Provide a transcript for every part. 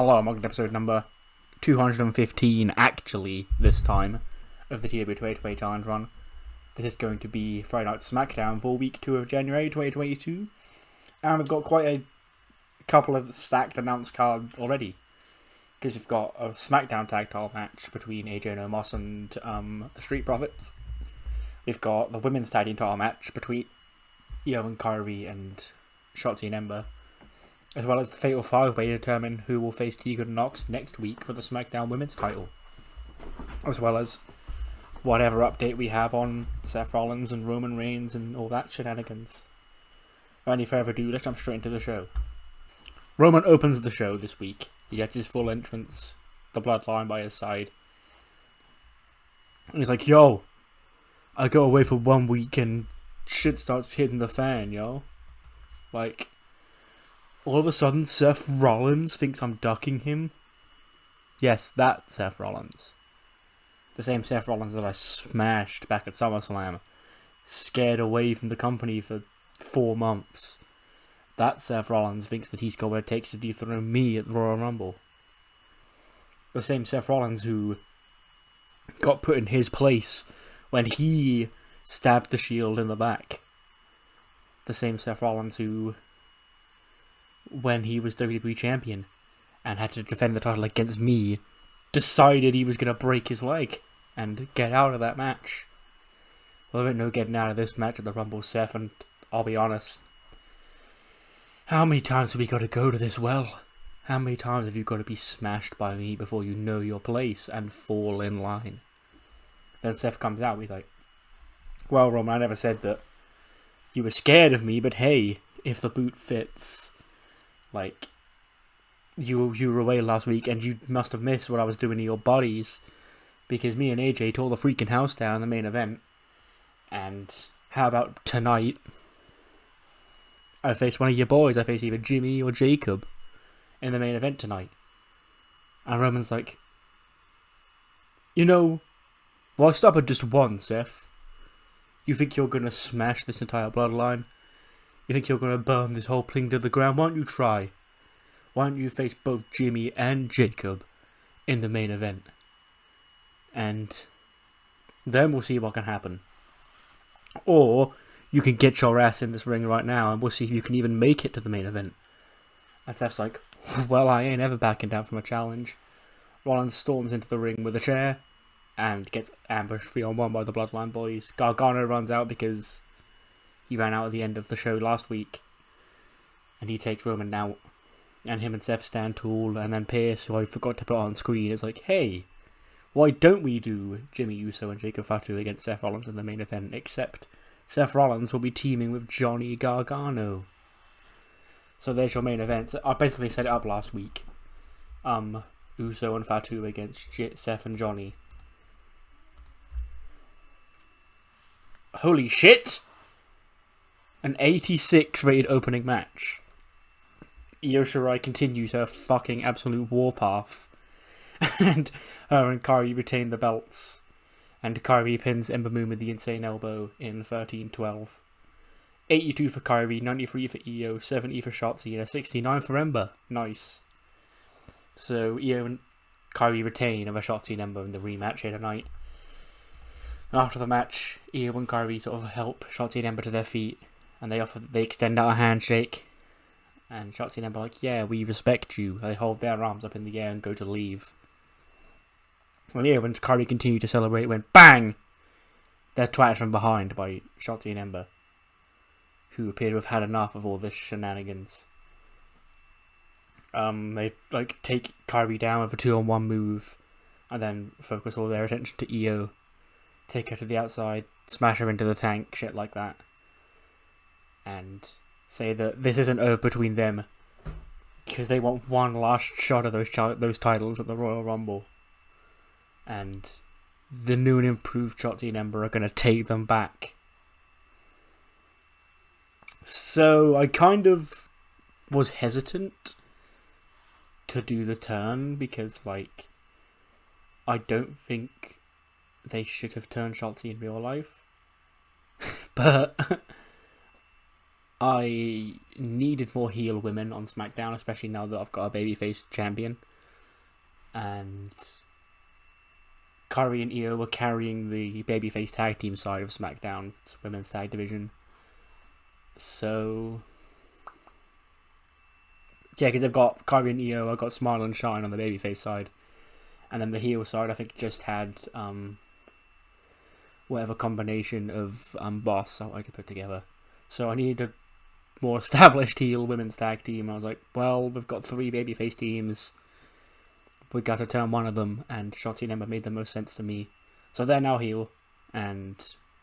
Hello, and welcome to episode number 215, actually, this time, of the TEW 2020 Challenge Run. This is going to be Friday Night SmackDown for week 2 of January 2022. And we've got quite a couple of stacked announced cards already. Because we've got a SmackDown tag title match between AJ and Omos and the Street Profits. We've got the women's tag team title match between Io and Kyrie and Shotzi and Ember. As well as the Fatal 5-Way to determine who will face Tegan and Nox next week for the SmackDown Women's title. As well as whatever update we have on Seth Rollins and Roman Reigns and all that shenanigans. Without any further ado, let's jump straight into the show. Roman opens the show this week. He gets his full entrance, the Bloodline by his side. And he's like, yo, I go away for 1 week and shit starts hitting the fan, yo. Like, all of a sudden, Seth Rollins thinks I'm ducking him. Yes, that Seth Rollins. The same Seth Rollins that I smashed back at SummerSlam. Scared away from the company for 4 months. That Seth Rollins thinks that he's got what it takes to dethrone me at the Royal Rumble. The same Seth Rollins who got put in his place when he stabbed the Shield in the back. The same Seth Rollins who, when he was WWE Champion and had to defend the title against me, decided he was going to break his leg and get out of that match. Well, there ain't no getting out of this match at the Rumble, Seth, and I'll be honest. How many times have we got to go to this well? How many times have you got to be smashed by me before you know your place and fall in line? Then Seth comes out, he's like, well, Roman, I never said that you were scared of me, but hey, if the boot fits. Like, you were away last week and you must have missed what I was doing to your bodies. Because me and AJ tore the freaking house down in the main event. And how about tonight? I face one of your boys. I face either Jimmy or Jacob in the main event tonight. And Roman's like, you know, why stop at just one, Seth? You think you're going to smash this entire bloodline? You think you're going to burn this whole thing to the ground? Why don't you try? Why don't you face both Jimmy and Jacob in the main event? And then we'll see what can happen. Or you can get your ass in this ring right now and we'll see if you can even make it to the main event. And Seth's like, well, I ain't ever backing down from a challenge. Rollins storms into the ring with a chair and gets ambushed 3-on-1 by the Bloodline boys. Gargano runs out because he ran out at the end of the show last week. And he takes Roman out. And him and Seth stand tall. And then Pierce, who I forgot to put on screen, is like, hey, why don't we do Jimmy Uso and Jacob Fatu against Seth Rollins in the main event? Except Seth Rollins will be teaming with Johnny Gargano. So there's your main event. I basically set it up last week. Uso and Fatu against Seth and Johnny. Holy shit! An 86 rated opening match. Io Shirai continues her fucking absolute warpath. And her and Kairi retain the belts. And Kairi pins Ember Moon with the insane elbow in 13-12. 82 for Kairi, 93 for Io, 70 for Shotzi, and a 69 for Ember. Nice. So Io and Kairi retain over Shotzi and Ember in the rematch here tonight. After the match, Io and Kairi sort of help Shotzi and Ember to their feet. And they extend out a handshake. And Shotzi and Ember are like, yeah, we respect you. They hold their arms up in the air and go to leave. When Io and Kairi continue to celebrate, when BANG! They're twatted from behind by Shotzi and Ember, who appear to have had enough of all this shenanigans. They take Kairi down with a 2-on-1 move, and then focus all their attention to Io, take her to the outside, smash her into the tank, shit like that, and say that this isn't over between them, because they want one last shot of those titles at the Royal Rumble. And the new and improved Shotzi and Ember are going to take them back. So I kind of was hesitant to do the turn because, like, I don't think they should have turned Shotzi in real life. But I needed more heel women on SmackDown, especially now that I've got a babyface champion. and Kairi and Io were carrying the Babyface tag team side of SmackDown's women's tag division. So yeah, because they've got Kairi and Io, I've got Smile and Shine on the Babyface side, and then the heel side I think just had whatever combination of boss I could put together. So I needed a more established heel women's tag team. I was like, well, we've got 3 babyface teams. We got to turn one of them, and Shotzi and Emma made the most sense to me. So they're now heel, and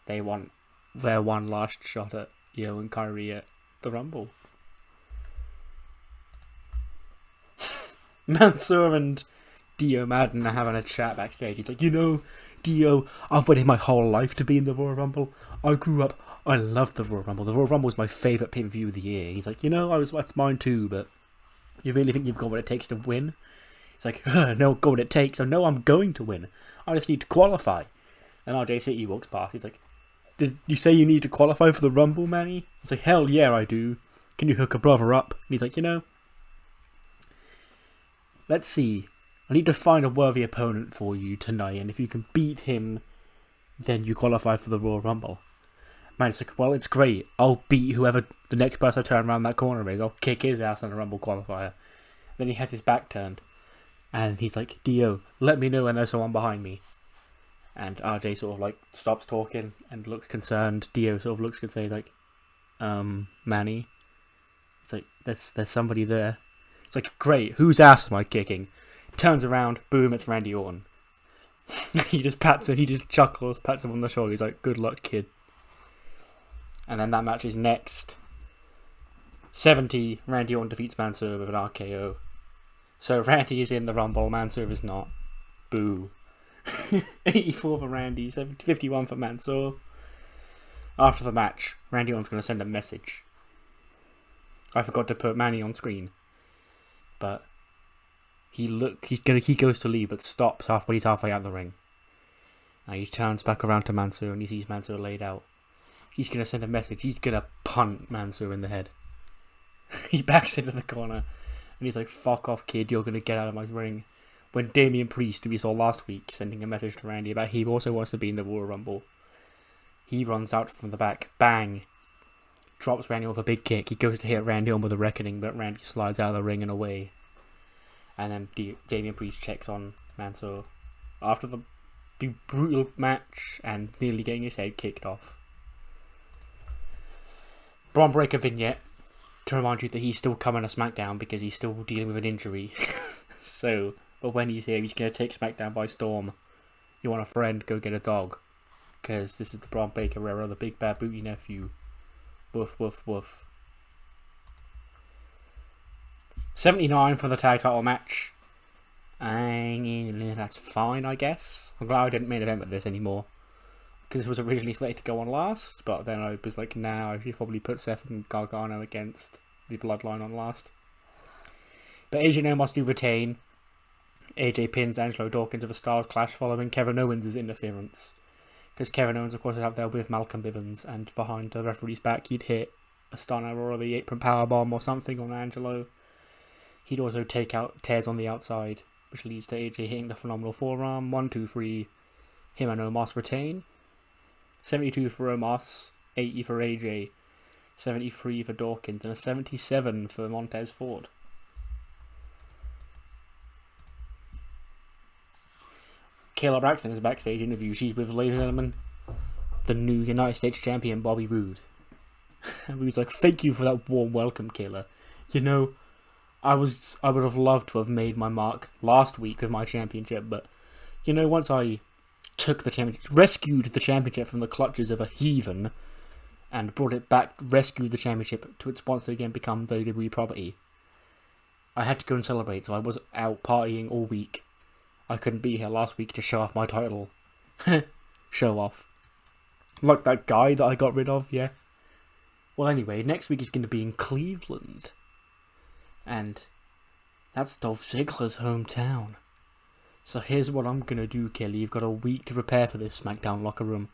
they want their one last shot at Io and Kairi at the Rumble. Mansoor and Dio Madden are having a chat backstage. He's like, Dio, I've waited my whole life to be in the Royal Rumble. I grew up, I loved the Royal Rumble. The Royal Rumble was my favourite pay-per-view of the year. He's like, that's mine too, but you really think you've got what it takes to win? It's like, no, got what it takes. I know I'm going to win. I just need to qualify. And RJ City walks past. He's like, did you say you need to qualify for the Rumble, Manny? It's like, hell yeah, I do. Can you hook a brother up? And he's like, let's see. I need to find a worthy opponent for you tonight, and if you can beat him, then you qualify for the Royal Rumble. Man's like, well, it's great. I'll beat whoever the next person I turn around that corner is. I'll kick his ass in a Rumble qualifier. Then he has his back turned. And he's like, Dio, let me know when there's someone behind me. And RJ sort of like stops talking and looks concerned. Dio sort of looks concerned. He's like, Manny. It's like, there's somebody there. It's like, great, whose ass am I kicking? Turns around, boom, it's Randy Orton. He just pats him, he just chuckles, pats him on the shoulder. He's like, good luck, kid. And then that match is next. 70, Randy Orton defeats Mansoor with an RKO. So Randy is in the Rumble, Mansoor is not. Boo. 84 for Randy, 51 for Mansoor. After the match, Randy Orton's going to send a message. I forgot to put Manny on screen. But he goes to leave, but stops when he's halfway out the ring. Now he turns back around to Mansoor and he sees Mansoor laid out. He's going to send a message. He's going to punt Mansoor in the head. He backs into the corner and he's like, fuck off, kid, you're going to get out of my ring. When Damian Priest, who we saw last week, sending a message to Randy about he also wants to be in the Royal Rumble. He runs out from the back, bang, drops Randy with a big kick. He goes to hit Randy on with a reckoning, but Randy slides out of the ring and away. And then Damian Priest checks on Mansoor after the brutal match and nearly getting his head kicked off. Braun Breaker vignette to remind you that he's still coming to SmackDown because he's still dealing with an injury. But when he's here, he's going to take SmackDown by storm. You want a friend, go get a dog. Because this is the Braun Breaker era, the big bad booty nephew. Woof, woof, woof. 79 for the tag title match. And that's fine, I guess. I'm glad I didn't main event with this anymore. Because it was originally slated to go on last. But then I was like, nah, I should probably put Seth and Gargano against the Bloodline on last. But AJ and Omos do retain. AJ pins Angelo Dawkins with a Styles Clash following Kevin Owens' interference. Because Kevin Owens, of course, is out there with Malcolm Bivens, and behind the referee's back, he'd hit a stunner or the apron powerbomb or something on Angelo. He'd also take out tears on the outside, which leads to AJ hitting the phenomenal forearm. 1, 2, 3. Him and Omos retain. 72 for Omos, 80 for AJ, 73 for Dawkins, and a 77 for Montez Ford. Kayla Braxton is a backstage interview. She's with, ladies and gentlemen, the new United States champion, Bobby Roode. And Roode's like, thank you for that warm welcome, Kayla. I would have loved to have made my mark last week with my championship, but, once I took the championship, rescued the championship from the clutches of a heathen, and brought it back, rescued the championship to its once again become WWE property, I had to go and celebrate, so I was out partying all week. I couldn't be here last week to show off my title. Show off. Like that guy that I got rid of, yeah. Well, anyway, next week is going to be in Cleveland. And that's Dolph Ziggler's hometown. So here's what I'm going to do, Kelly. You've got a week to prepare for this SmackDown locker room.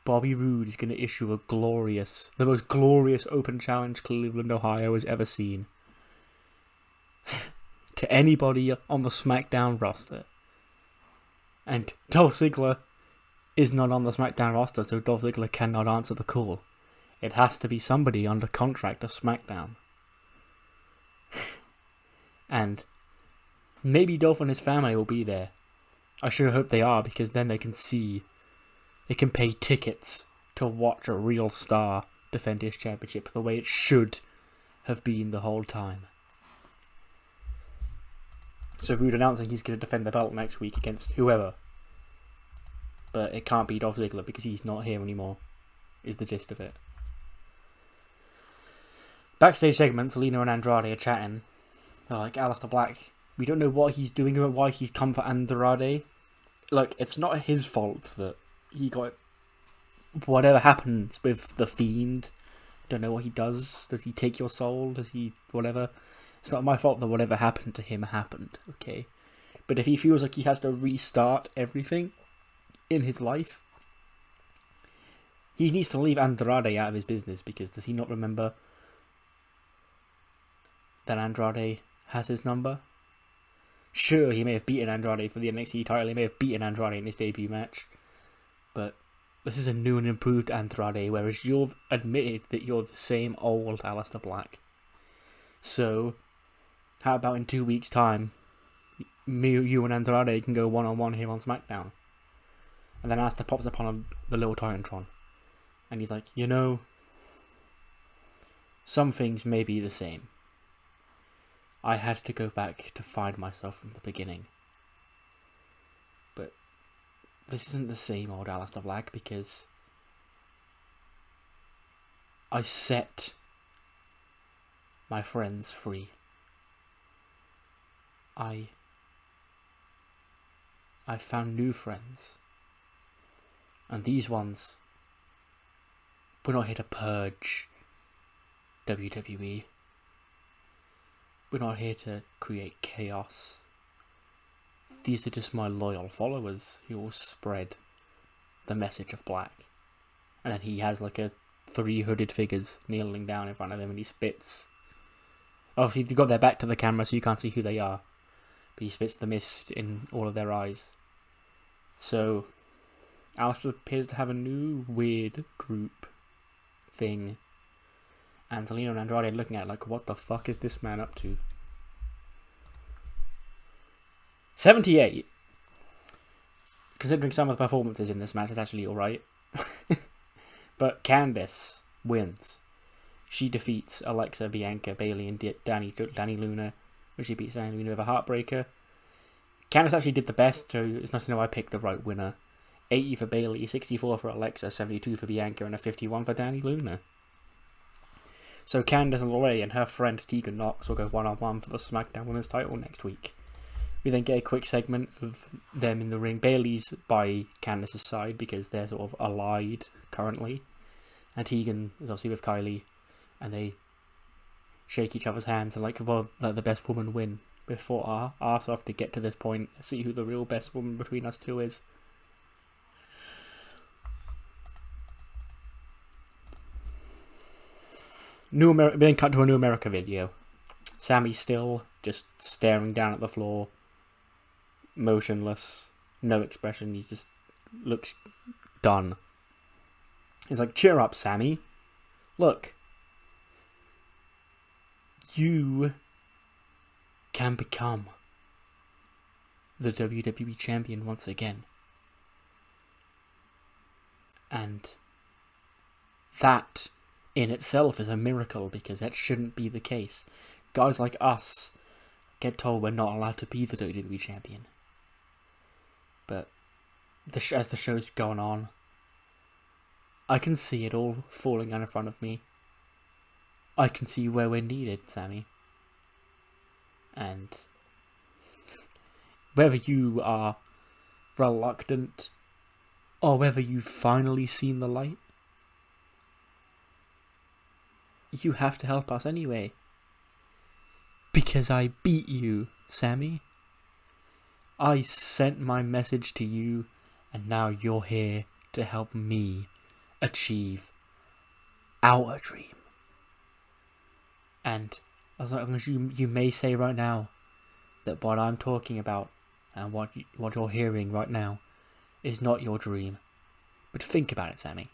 Bobby Roode is going to issue the most glorious open challenge Cleveland, Ohio has ever seen. to anybody on the SmackDown roster. And Dolph Ziggler is not on the SmackDown roster, so Dolph Ziggler cannot answer the call. It has to be somebody under contract of SmackDown. And maybe Dolph and his family will be there. I sure hope they are, because then they can pay tickets to watch a real star defend his championship the way it should have been the whole time. So Roode announcing he's going to defend the belt next week against whoever. But it can't be Dolph Ziggler because he's not here anymore, is the gist of it. Backstage segments, Lena and Andrade are chatting. They're like, Aleister Black, we don't know what he's doing or why he's come for Andrade. Like, it's not his fault that he got... Whatever happens with the Fiend, don't know what he does. Does he take your soul? Does he... whatever? It's not my fault that whatever happened to him happened, okay? But if he feels like he has to restart everything in his life, he needs to leave Andrade out of his business, because does he not remember that Andrade has his number? Sure, he may have beaten Andrade for the NXT title, he may have beaten Andrade in his debut match, but this is a new and improved Andrade, whereas you've admitted that you're the same old Aleister Black. So, how about in 2 weeks' time, you and Andrade can go one-on-one here on SmackDown? And then Aleister pops up on the little Titantron, and he's like, you know, some things may be the same. I had to go back to find myself from the beginning. But this isn't the same old Aleister Black, because I set my friends free. I found new friends. And these ones, we're not here to purge WWE. We're not here to create chaos. These are just my loyal followers who will spread the message of Black. And then he has like 3 hooded figures kneeling down in front of him, and he spits. Obviously, they've got their back to the camera so you can't see who they are. But he spits the mist in all of their eyes. So, Aleister appears to have a new weird group thing. And Zelina and Andrade are looking at it like, what the fuck is this man up to? 78. Considering some of the performances in this match, it's actually alright. But Candice wins. She defeats Alexa, Bianca, Bayley, and Danny Luna. When she beats Danny Luna with a heartbreaker. Candice actually did the best, so it's nice to know I picked the right winner. 80 for Bayley, 64 for Alexa, 72 for Bianca, and a 51 for Danny Luna. So Candice LeRae and her friend Tegan Knox will go one-on-one for the SmackDown Women's title next week. We then get a quick segment of them in the ring. Bayley's by Candice's side because they're sort of allied currently. And Tegan is obviously with Kylie. And they shake each other's hands and like, well, let the best woman win. Before our arse off to get to this point. See who the real best woman between us two is. Being cut to a New America video. Sammy's still just staring down at the floor, motionless, no expression. He just looks done. He's like, cheer up, Sammy. Look, you can become the WWE champion once again. And that in itself is a miracle, because that shouldn't be the case. Guys like us get told we're not allowed to be the WWE champion. But as the show's gone on, I can see it all falling out in front of me. I can see where we're needed, Sammy. And whether you are reluctant or whether you've finally seen the light, you have to help us anyway. Because I beat you, Sammy. I sent my message to you, and now you're here to help me achieve our dream. And as long as you may say right now that what I'm talking about and what you're hearing right now is not your dream. But think about it, Sami.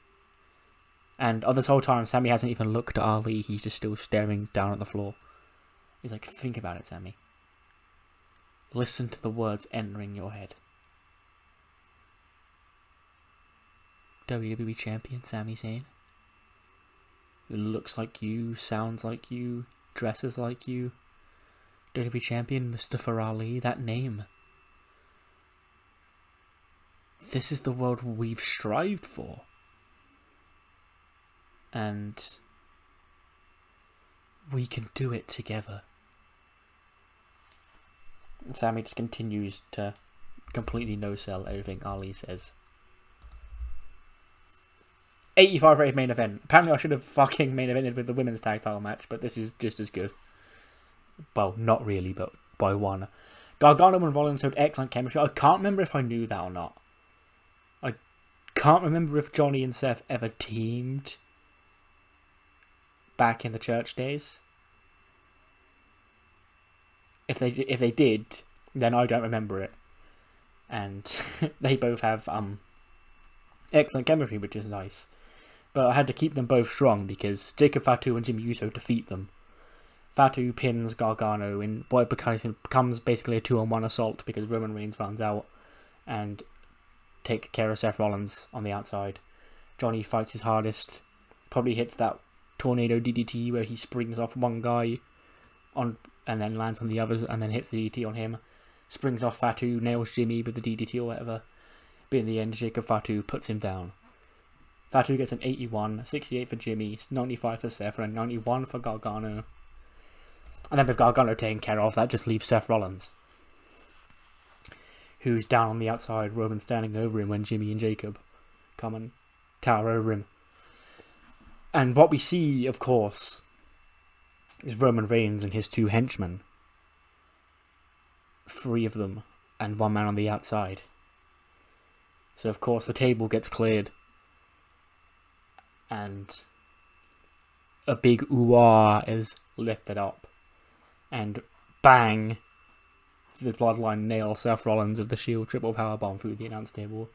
And this whole time, Sami hasn't even looked at Ali. He's just still staring down at the floor. He's like, think about it, Sami. Listen to the words entering your head. WWE Champion Sami Zayn, who looks like you, sounds like you, dresses like you. WWE Champion Mustafa Ali, that name. This is the world we've strived for. And we can do it together. Sami just continues to completely no-sell everything Ali says. 85 rated main event. Apparently I should have fucking main evented with the women's tag title match, but this is just as good. Well, not really, but by one. Gargano and Rollins showed excellent chemistry. I can't remember if I knew that or not. I can't remember if Johnny and Seth ever teamed back in the church days. If they did, then I don't remember it. And they both have excellent chemistry, which is nice. But I had to keep them both strong because Jacob Fatu and Jimmy Uso defeat them. Fatu pins Gargano in what becomes basically a 2-on-1 assault because Roman Reigns runs out and takes care of Seth Rollins on the outside. Johnny fights his hardest, probably hits that tornado DDT where he springs off one guy on and then lands on the others and then hits the DDT on him. Springs off Fatu, nails Jimmy with the DDT or whatever. But in the end, Jacob Fatu puts him down. Fatu gets an 81, 68 for Jimmy, 95 for Seth, and 91 for Gargano. And then with Gargano taken care of, that just leaves Seth Rollins, who's down on the outside, Roman standing over him when Jimmy and Jacob come and tower over him. And what we see, of course, is Roman Reigns and his two henchmen. 3 of them, and 1 man on the outside. So, of course, the table gets cleared. And a big ooh-ah is lifted up. And bang! The Bloodline nail Seth Rollins with the Shield triple powerbomb through the announce table.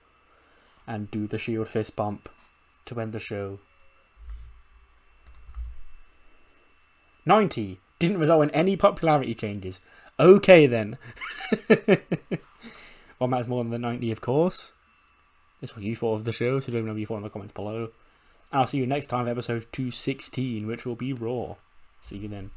And do the Shield fist bump to end the show. 90. Didn't result in any popularity changes. Okay then. What matters more than the 90, of course. That's what you thought of the show, so let me know what you thought in the comments below. And I'll see you next time for episode 216, which will be Raw. See you then.